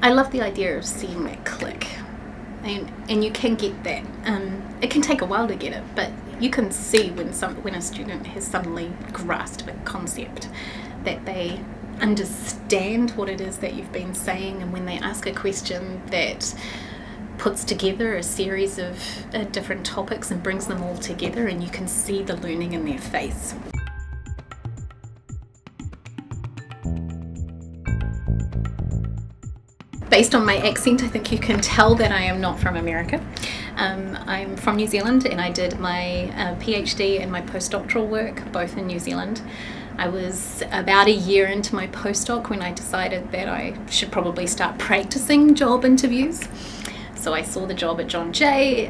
I love the idea of seeing that click, and you can get that. It can take a while to get it, but you can see when a student has suddenly grasped a concept, that they understand what it is that you've been saying, and when they ask a question that puts together a series of different topics and brings them all together, and you can see the learning in their face. Based on my accent, I think you can tell that I am not from America. I'm from New Zealand, and I did my PhD and my postdoctoral work both in New Zealand. I was about a year into my postdoc when I decided that I should probably start practicing job interviews. So I saw the job at John Jay,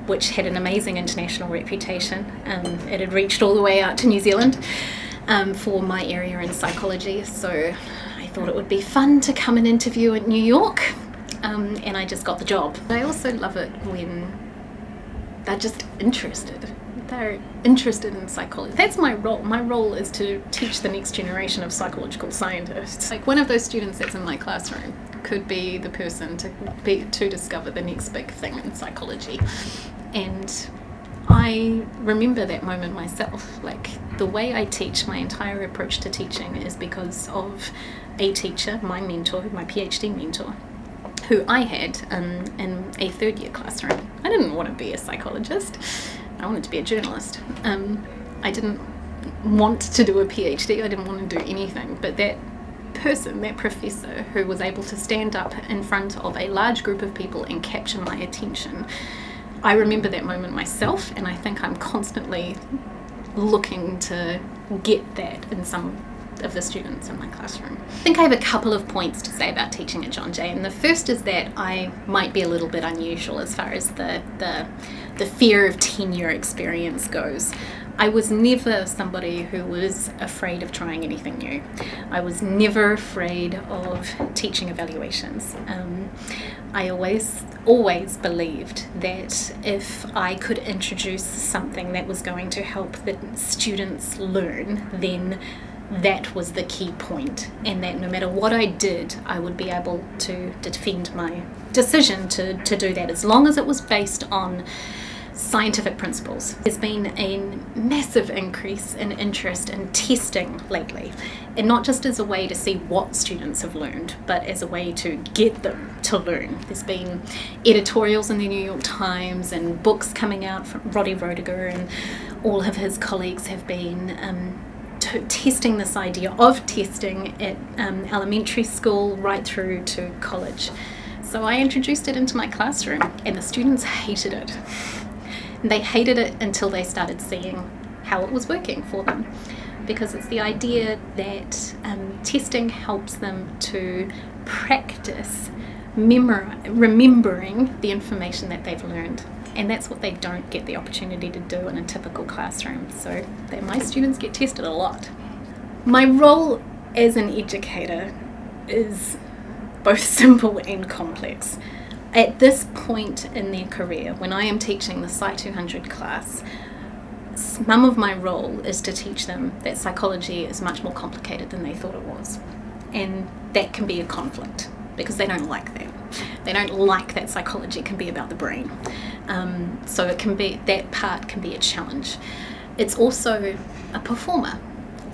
which had an amazing international reputation. It had reached all the way out to New Zealand for my area in psychology. So I thought it would be fun to come and interview at New York, and I just got the job. I also love it when they're just interested. They're interested in psychology. That's my role. My role is to teach the next generation of psychological scientists. Like, one of those students that's in my classroom could be the person to discover the next big thing in psychology. And I remember that moment myself. Like, the way I teach, my entire approach to teaching is because of a teacher, my mentor, my PhD mentor, who I had in a third year classroom. I didn't want to be a psychologist. I wanted to be a journalist. I didn't want to do a PhD. I didn't want to do anything. But that person, that professor who was able to stand up in front of a large group of people and capture my attention, I remember that moment myself, and I think I'm constantly looking to get that in some of the students in my classroom. I think I have a couple of points to say about teaching at John Jay, and the first is that I might be a little bit unusual as far as the fear of tenure experience goes. I was never somebody who was afraid of trying anything new. I was never afraid of teaching evaluations. I always believed that if I could introduce something that was going to help the students learn, then that was the key point, and that no matter what I did, I would be able to defend my decision to do that, as long as it was based on scientific principles. There's been a massive increase in interest in testing lately, and not just as a way to see what students have learned, but as a way to get them to learn. There's been editorials in the New York Times and books coming out from Roddy Roediger, and all of his colleagues have been testing this idea of testing at elementary school right through to college. So I introduced it into my classroom, and the students hated it. They hated it until they started seeing how it was working for them, because it's the idea that testing helps them to practice remembering the information that they've learned. And that's what they don't get the opportunity to do in a typical classroom. So my students get tested a lot. My role as an educator is both simple and complex. At this point in their career, when I am teaching the Psy 200 class, some of my role is to teach them that psychology is much more complicated than they thought it was. And that can be a conflict, because they don't like that. They don't like that psychology can be about the brain. So it can be, that part can be a challenge. It's also a performer.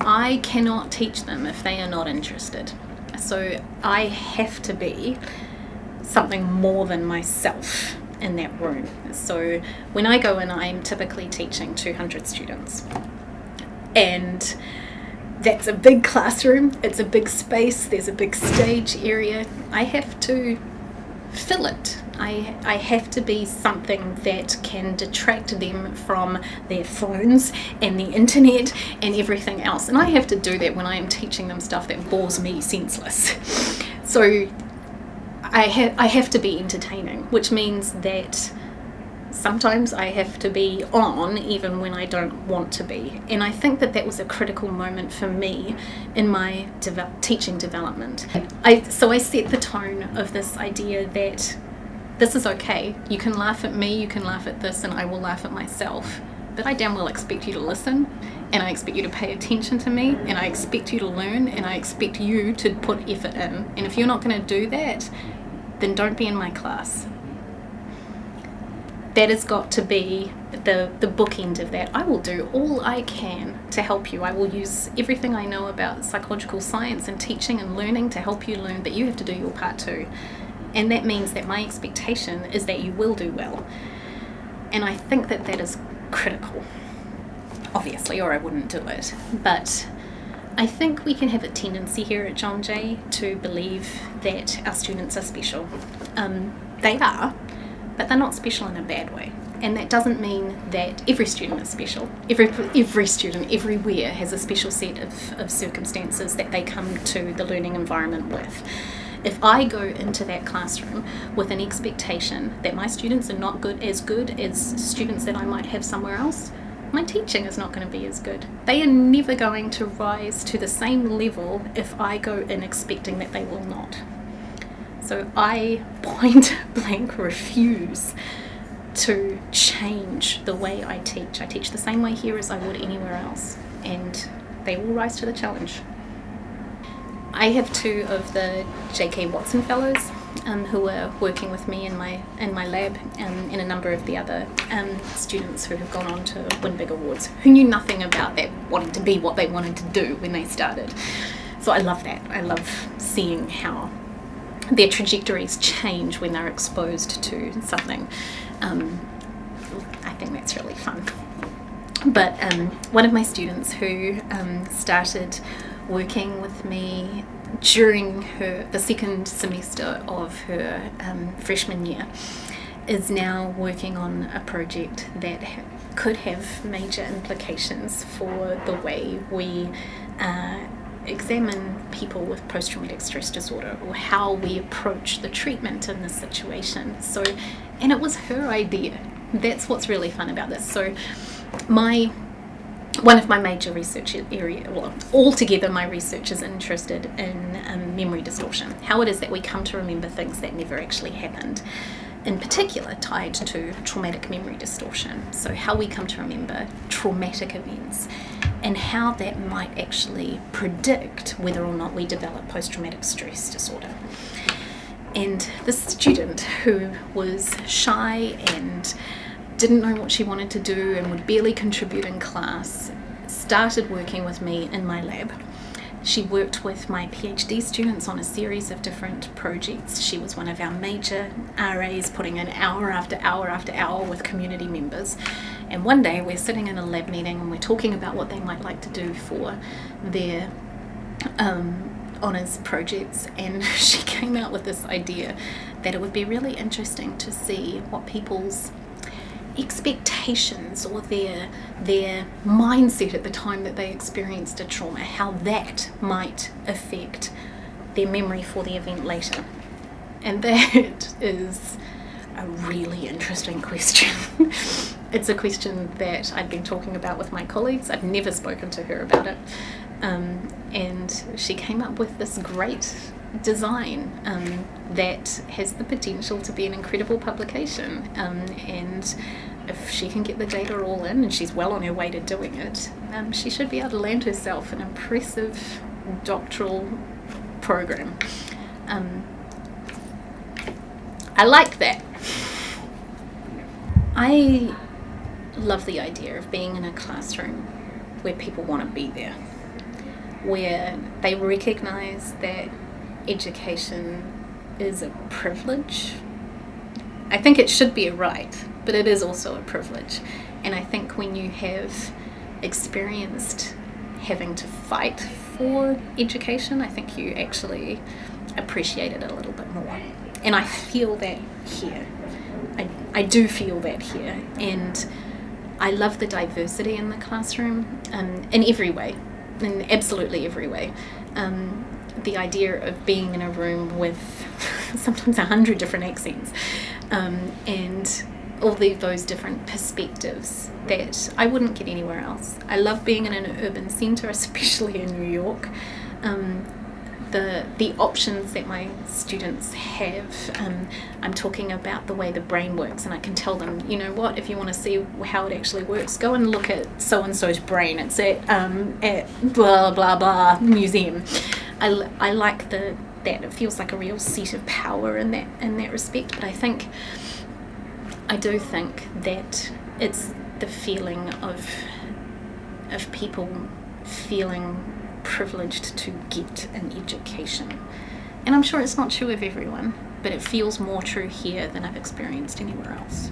I cannot teach them if they are not interested. So I have to be something more than myself in that room. So when I go in, I'm typically teaching 200 students. And that's a big classroom, it's a big space, there's a big stage area. I have to fill it. I have to be something that can detract them from their phones and the internet and everything else. And I have to do that when I am teaching them stuff that bores me senseless. So I have to be entertaining, which means that sometimes I have to be on even when I don't want to be. And I think that was a critical moment for me in my teaching development. So I set the tone of this idea that this is okay. You can laugh at me, you can laugh at this, and I will laugh at myself. But I damn well expect you to listen and I expect you to pay attention to me, and I expect you to learn, and I expect you to put effort in. And if you're not going to do that, then don't be in my class. That has got to be the bookend of that. I will do all I can to help you. I will use everything I know about psychological science and teaching and learning to help you learn, but you have to do your part too. And that means that my expectation is that you will do well. And I think that that is critical, obviously, or I wouldn't do it. But I think we can have a tendency here at John Jay to believe that our students are special. They are, but they're not special in a bad way. And that doesn't mean that every student is special. Every student everywhere has a special set of circumstances that they come to the learning environment with. If I go into that classroom with an expectation that my students are not as good as students that I might have somewhere else, my teaching is not going to be as good. They are never going to rise to the same level if I go in expecting that they will not. So I point blank refuse to change the way I teach. I teach the same way here as I would anywhere else, and they will rise to the challenge. I have 2 of the J.K. Watson Fellows who are working with me in my lab, and a number of the other students who have gone on to win big awards, who knew nothing about that wanting to be what they wanted to do when they started. So I love that. I love seeing how their trajectories change when they're exposed to something. I think that's really fun. But one of my students who started working with me during the second semester of her freshman year is now working on a project that could have major implications for the way we examine people with post-traumatic stress disorder, or how we approach the treatment in this situation. So, and it was her idea. That's what's really fun about this. So one of my major research area, well, altogether my research is interested in memory distortion, how it is that we come to remember things that never actually happened, in particular tied to traumatic memory distortion. So how we come to remember traumatic events, and how that might actually predict whether or not we develop post-traumatic stress disorder. And this student, who was shy and didn't know what she wanted to do and would barely contribute in class, started working with me in my lab. She worked with my PhD students on a series of different projects. She was one of our major RAs, putting in hour after hour after hour with community members. And one day we're sitting in a lab meeting and we're talking about what they might like to do for their honours projects, and she came out with this idea that it would be really interesting to see what people's expectations or their mindset at the time that they experienced a trauma, how that might affect their memory for the event later. And that is a really interesting question. It's a question that I'd been talking about with my colleagues. I've never spoken to her about it. And she came up with this great design that has the potential to be an incredible publication. And if she can get the data all in, and she's well on her way to doing it, she should be able to land herself an impressive doctoral program. I like that. I love the idea of being in a classroom where people want to be there, where they recognize that education is a privilege. I think it should be a right, but it is also a privilege. And I think when you have experienced having to fight for education, I think you actually appreciate it a little bit more. And I feel that here. I do feel that here. And I love the diversity in the classroom in every way, in absolutely every way. The idea of being in a room with sometimes 100 different accents and all those different perspectives that I wouldn't get anywhere else. I love being in an urban centre, especially in New York. the options that my students have. I'm talking about the way the brain works, and I can tell them, you know what, if you want to see how it actually works, go and look at so-and-so's brain. It's at blah, blah, blah museum. I like that it feels like a real seat of power in that respect, but I do think that it's the feeling of people feeling privileged to get an education. And I'm sure it's not true of everyone, but it feels more true here than I've experienced anywhere else.